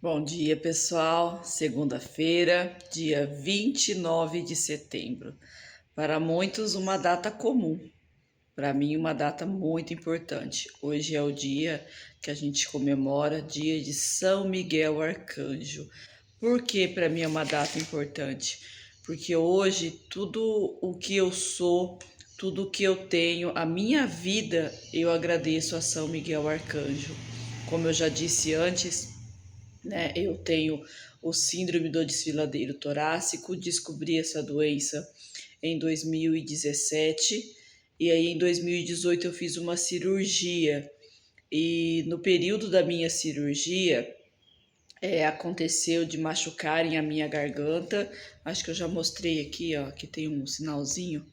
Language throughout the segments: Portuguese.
Bom dia, pessoal. Segunda-feira, dia 29 de setembro. Para muitos, uma data comum. Para mim, uma data muito importante. Hoje é o dia que a gente comemora, dia de São Miguel Arcanjo. Por que para mim é uma data importante? Porque hoje tudo o que eu sou, tudo o que eu tenho, a minha vida, eu agradeço a São Miguel Arcanjo. Como eu já disse antes, né? Eu tenho o síndrome do desfiladeiro torácico, descobri essa doença em 2017 e aí em 2018 eu fiz uma cirurgia e no período da minha cirurgia aconteceu de machucarem a minha garganta. Acho que eu já mostrei aqui, ó, que tem um sinalzinho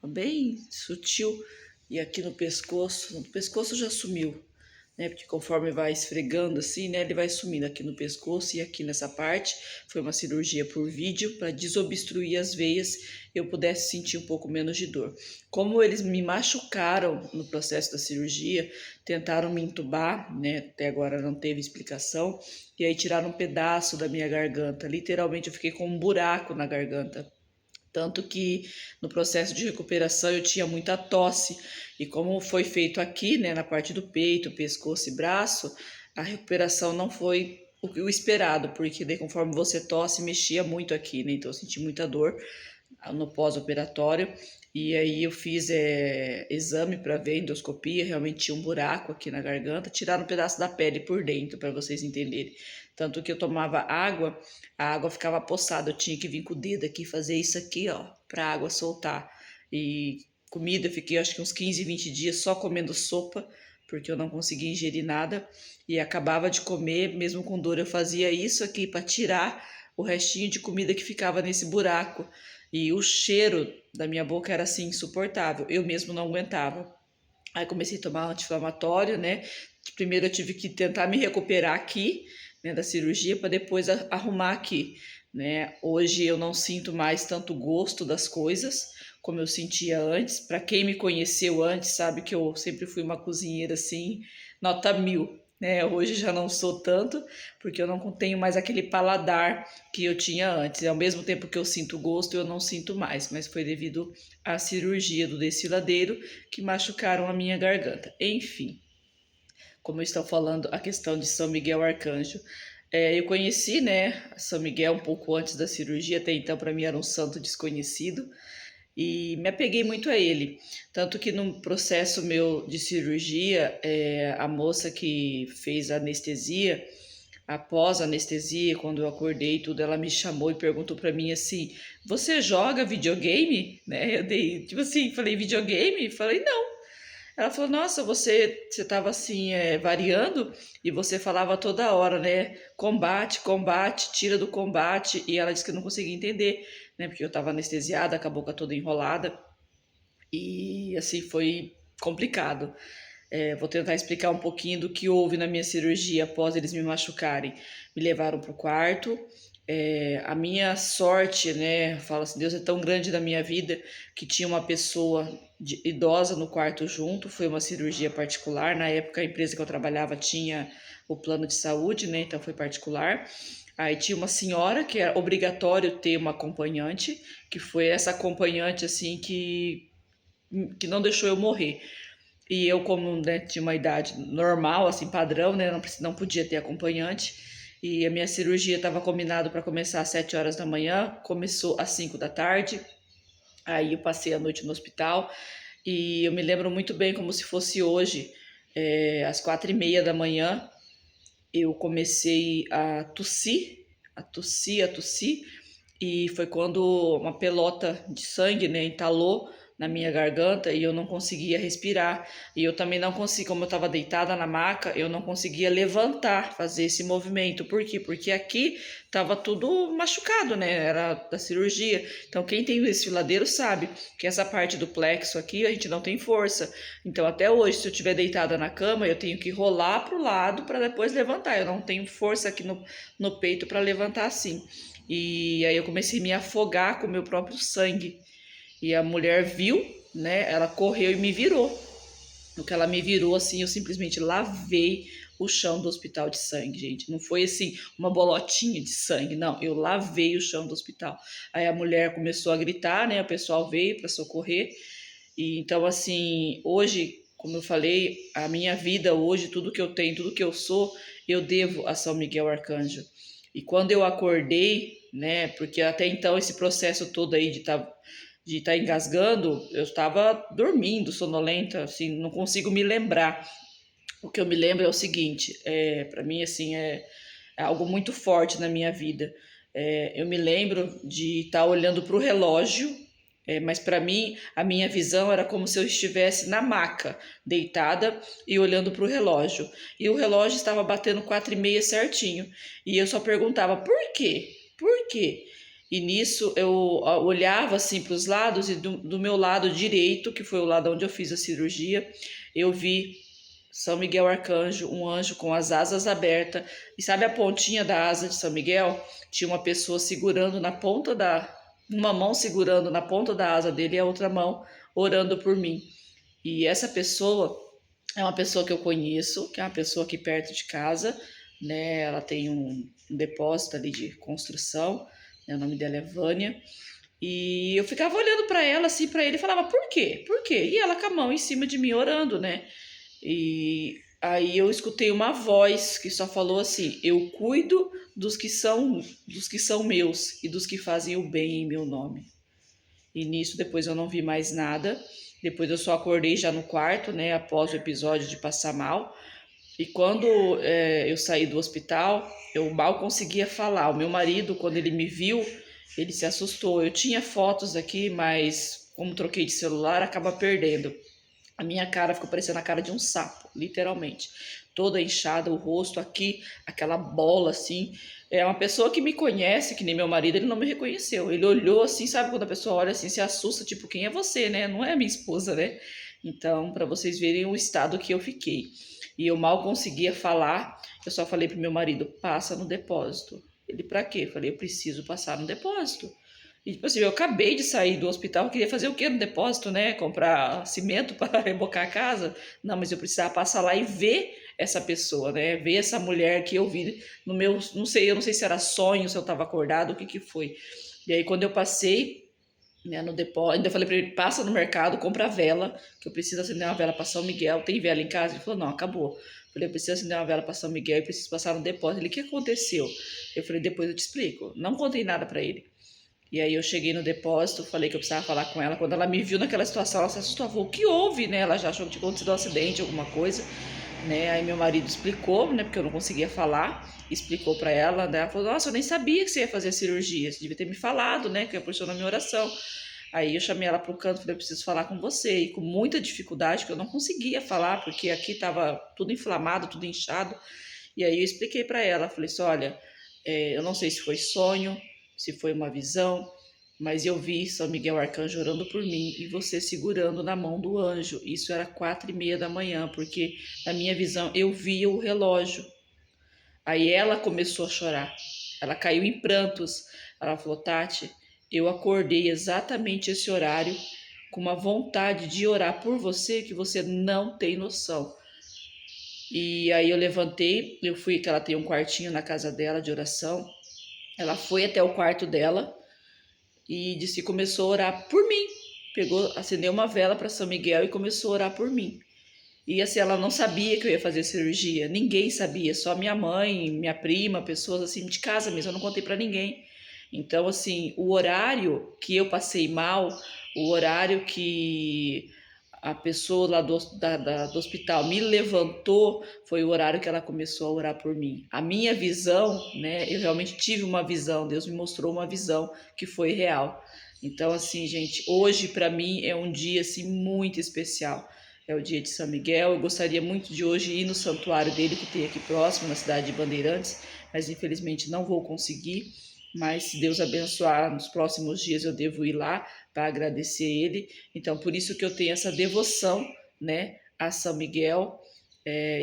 bem sutil e aqui no pescoço já sumiu, né? Porque conforme vai esfregando assim, né, ele vai sumindo aqui no pescoço e aqui nessa parte. Foi uma cirurgia por vídeo para desobstruir as veias, eu pudesse sentir um pouco menos de dor. Como eles me machucaram no processo da cirurgia, tentaram me entubar, né? Até agora não teve explicação. E aí tiraram um pedaço da minha garganta. Literalmente eu fiquei com um buraco na garganta. Tanto que no processo de recuperação eu tinha muita tosse. E como foi feito aqui, né, na parte do peito, pescoço e braço, a recuperação não foi o esperado, porque daí conforme você tosse, mexia muito aqui, né? Então eu senti muita dor no pós-operatório. E aí eu fiz exame para ver, endoscopia, realmente tinha um buraco aqui na garganta, tiraram um pedaço da pele por dentro, para vocês entenderem. Tanto que eu tomava água, a água ficava poçada, eu tinha que vir com o dedo aqui, fazer isso aqui, ó, pra água soltar. E comida, eu fiquei acho que uns 15, 20 dias só comendo sopa, porque eu não conseguia ingerir nada. E acabava de comer, mesmo com dor, eu fazia isso aqui para tirar o restinho de comida que ficava nesse buraco. E o cheiro da minha boca era assim insuportável, eu mesmo não aguentava. Aí comecei a tomar anti-inflamatório, né? Primeiro eu tive que tentar me recuperar aqui, né, da cirurgia, para depois arrumar aqui, né? Hoje eu não sinto mais tanto gosto das coisas como eu sentia antes. Para quem me conheceu antes sabe que eu sempre fui uma cozinheira assim, nota 1000, né? Hoje já não sou tanto, porque eu não tenho mais aquele paladar que eu tinha antes. Ao mesmo tempo que eu sinto gosto, eu não sinto mais, mas foi devido à cirurgia do desfiladeiro que machucaram a minha garganta. Enfim, como eu estou falando, a questão de São Miguel Arcanjo. Eu conheci, né, São Miguel um pouco antes da cirurgia, até então para mim era um santo desconhecido e me apeguei muito a ele. Tanto que no processo meu de cirurgia, a moça que fez a anestesia, após a anestesia, quando eu acordei e tudo, ela me chamou e perguntou para mim assim: "Você joga videogame?", né? Eu dei, tipo assim, falei: "Videogame?". Falei: "Não". Ela falou: "Nossa, você tava assim, variando e você falava toda hora, né? Combate, combate, tira do combate". E ela disse que eu não conseguia entender, né? Porque eu tava anestesiada, com a boca toda enrolada e assim foi complicado. Vou tentar explicar um pouquinho do que houve na minha cirurgia após eles me machucarem. Me levaram para o quarto. A minha sorte, né? Fala assim, Deus é tão grande na minha vida que tinha uma pessoa idosa no quarto junto. Foi uma cirurgia particular. Na época, a empresa que eu trabalhava tinha o plano de saúde, né? Então foi particular. Aí tinha uma senhora que era obrigatório ter uma acompanhante, que foi essa acompanhante assim que não deixou eu morrer. E eu, como, né, tinha uma idade normal, assim, padrão, né, não podia ter acompanhante. E a minha cirurgia estava combinado para começar às 7 horas da manhã, começou às 5 da tarde. Aí eu passei a noite no hospital e eu me lembro muito bem como se fosse hoje, às 4h30 da manhã, eu comecei a tossir, a tossir, a tossir. E foi quando uma pelota de sangue, né, entalou na minha garganta e eu não conseguia respirar. E eu também não conseguia, como eu estava deitada na maca, eu não conseguia levantar, fazer esse movimento. Por quê? Porque aqui estava tudo machucado, né? Era da cirurgia. Então, quem tem o desfiladeiro sabe que essa parte do plexo aqui a gente não tem força. Então, até hoje, se eu estiver deitada na cama, eu tenho que rolar para o lado para depois levantar. Eu não tenho força aqui no peito para levantar assim. E aí eu comecei a me afogar com o meu próprio sangue. E a mulher viu, né? Ela correu e me virou. No que ela me virou, assim, eu simplesmente lavei o chão do hospital de sangue, gente. Não foi assim, uma bolotinha de sangue, não. Eu lavei o chão do hospital. Aí a mulher começou a gritar, né? O pessoal veio para socorrer. E então, assim, hoje, como eu falei, a minha vida hoje, tudo que eu tenho, tudo que eu sou, eu devo a São Miguel Arcanjo. E quando eu acordei, né? Porque até então esse processo todo aí de estar engasgando, eu estava dormindo, sonolenta, assim, não consigo me lembrar. O que eu me lembro é o seguinte, para mim, assim, é algo muito forte na minha vida. Eu me lembro de estar olhando para o relógio, mas para mim, a minha visão era como se eu estivesse na maca, deitada e olhando para o relógio. E o relógio estava batendo 4h30 certinho. E eu só perguntava, por quê? Por quê? E nisso eu olhava assim para os lados e do meu lado direito, que foi o lado onde eu fiz a cirurgia, eu vi São Miguel Arcanjo, um anjo com as asas abertas. E sabe a pontinha da asa de São Miguel? Tinha uma pessoa segurando na ponta da. Uma mão segurando na ponta da asa dele e a outra mão orando por mim. E essa pessoa é uma pessoa que eu conheço, que é uma pessoa aqui perto de casa, né? Ela tem um depósito ali de construção, né? O nome dela é Vânia. E eu ficava olhando para ela, assim, para ele, e falava, por quê? Por quê? E ela com a mão em cima de mim orando, né? E aí eu escutei uma voz que só falou assim: eu cuido dos que são meus e dos que fazem o bem em meu nome. E nisso depois eu não vi mais nada. Depois eu só acordei já no quarto, né, após o episódio de passar mal. E quando eu saí do hospital, eu mal conseguia falar. O meu marido, quando ele me viu, ele se assustou. Eu tinha fotos aqui, mas como troquei de celular, acaba perdendo. A minha cara ficou parecendo a cara de um sapo, literalmente. Toda inchada, o rosto aqui, aquela bola assim. É uma pessoa que me conhece, que nem meu marido, ele não me reconheceu. Ele olhou assim, sabe quando a pessoa olha assim, se assusta, tipo, quem é você, né? Não é a minha esposa, né? Então, para vocês verem o estado que eu fiquei. E eu mal conseguia falar, eu só falei pro meu marido, passa no depósito. Ele, pra quê? Eu falei, eu preciso passar no depósito. E, tipo assim, eu acabei de sair do hospital, queria fazer o quê no depósito, né? Comprar cimento para rebocar a casa. Não, mas eu precisava passar lá e ver essa pessoa, né? Ver essa mulher que eu vi no meu, não sei, eu não sei se era sonho, se eu estava acordado, o que que foi. E aí quando eu passei, né, no depósito, ainda falei para ele, passa no mercado, compra vela, que eu preciso acender uma vela para São Miguel. Tem vela em casa? Ele falou, não, acabou. Eu falei, eu preciso acender uma vela para São Miguel e preciso passar no depósito. Ele, o que aconteceu? Eu falei, depois eu te explico. Não contei nada para ele. E aí eu cheguei no depósito, falei que eu precisava falar com ela. Quando ela me viu naquela situação, ela se assustou. Falou, o que houve, né? Ela já achou que tinha acontecido um acidente, alguma coisa, né? Aí meu marido explicou, né? Porque eu não conseguia falar. Explicou pra ela, né? Ela falou, nossa, eu nem sabia que você ia fazer a cirurgia. Você devia ter me falado, né? Que eu ia na minha oração. Aí eu chamei ela pro canto, falei, eu preciso falar com você. E com muita dificuldade, que eu não conseguia falar, porque aqui tava tudo inflamado, tudo inchado. E aí eu expliquei pra ela, falei assim, olha, eu não sei se foi sonho, se foi uma visão, mas eu vi São Miguel Arcanjo orando por mim e você segurando na mão do anjo. Isso era 4h30 da manhã, porque na minha visão eu via o relógio. Aí ela começou a chorar. Ela caiu em prantos. Ela falou, Tati, eu acordei exatamente esse horário com uma vontade de orar por você que você não tem noção. E aí eu levantei, eu fui, que ela tem um quartinho na casa dela de oração. Ela foi até o quarto dela e disse que começou a orar por mim. Pegou, acendeu uma vela para São Miguel e começou a orar por mim. E assim, ela não sabia que eu ia fazer cirurgia, ninguém sabia, só minha mãe, minha prima, pessoas assim de casa mesmo, eu não contei para ninguém. Então, assim, o horário que eu passei mal, o horário que a pessoa lá do hospital me levantou, foi o horário que ela começou a orar por mim. A minha visão, né, eu realmente tive uma visão, Deus me mostrou uma visão que foi real. Então, assim, gente, hoje para mim é um dia assim muito especial. É o dia de São Miguel. Eu gostaria muito de hoje ir no santuário dele que tem aqui próximo, na cidade de Bandeirantes, mas infelizmente não vou conseguir. Mas se Deus abençoar, nos próximos dias eu devo ir lá para agradecer ele. Então, por isso que eu tenho essa devoção, né, a São Miguel,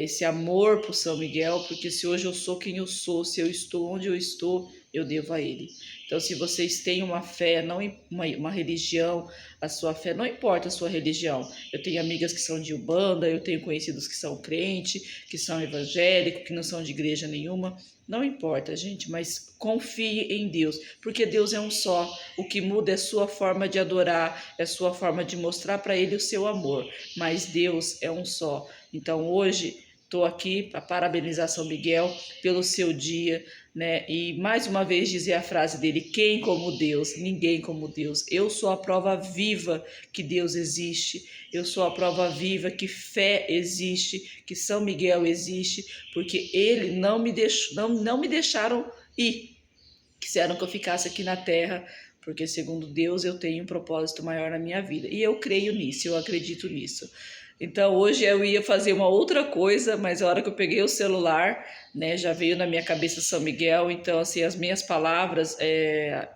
esse amor por São Miguel, porque se hoje eu sou quem eu sou, se eu estou onde eu estou, eu devo a Ele. Então, se vocês têm uma fé, não uma religião, a sua fé, não importa a sua religião. Eu tenho amigas que são de Umbanda, eu tenho conhecidos que são crente, que são evangélicos, que não são de igreja nenhuma. Não importa, gente, mas confie em Deus, porque Deus é um só. O que muda é a sua forma de adorar, é a sua forma de mostrar para Ele o seu amor. Mas Deus é um só. Então, hoje, estou aqui para parabenizar São Miguel pelo seu dia, né? E mais uma vez dizer a frase dele: quem como Deus? Ninguém como Deus. Eu sou a prova viva que Deus existe. Eu sou a prova viva que fé existe, que São Miguel existe, porque ele não me deixaram ir. Quiseram que eu ficasse aqui na Terra, porque segundo Deus eu tenho um propósito maior na minha vida. E eu creio nisso, eu acredito nisso. Então hoje eu ia fazer uma outra coisa, mas a hora que eu peguei o celular, né, já veio na minha cabeça São Miguel. Então assim, as minhas palavras,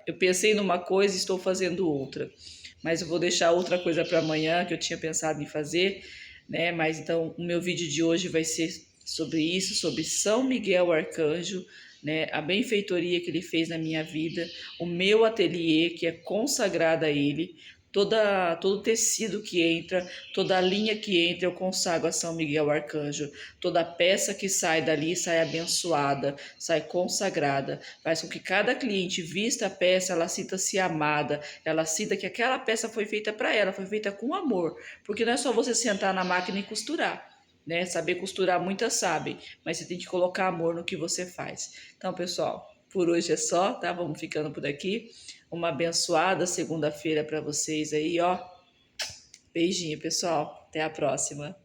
eu pensei numa coisa e estou fazendo outra. Mas eu vou deixar outra coisa para amanhã que eu tinha pensado em fazer, né? Mas então o meu vídeo de hoje vai ser sobre isso, sobre São Miguel Arcanjo, né, a benfeitoria que ele fez na minha vida, o meu ateliê que é consagrado a ele, todo tecido que entra, toda a linha que entra, eu consagro a São Miguel Arcanjo. Toda peça que sai dali sai abençoada, sai consagrada. Faz com que cada cliente vista a peça, ela sinta-se amada, ela sinta que aquela peça foi feita para ela, foi feita com amor. Porque não é só você sentar na máquina e costurar, né? Saber costurar muitas sabem, mas você tem que colocar amor no que você faz. Então, pessoal, por hoje é só, tá? Vamos ficando por aqui. Uma abençoada segunda-feira para vocês aí, ó. Beijinho, pessoal. Até a próxima.